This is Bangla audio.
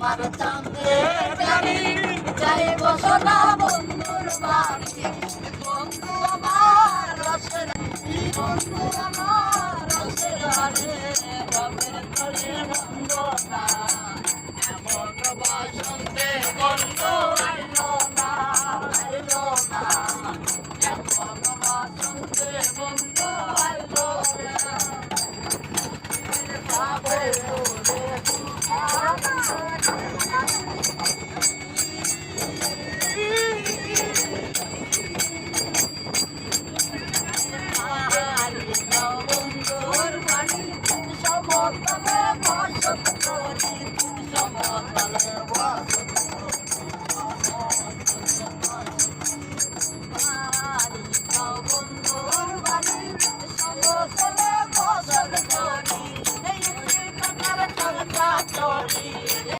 আমার চাঁদের গাড়ি যাইব সোনা বন্ধুর বাড়ি বন্ধু আমার রসের বন্ধু আমার রসের আরে রবের তরে বন্ধ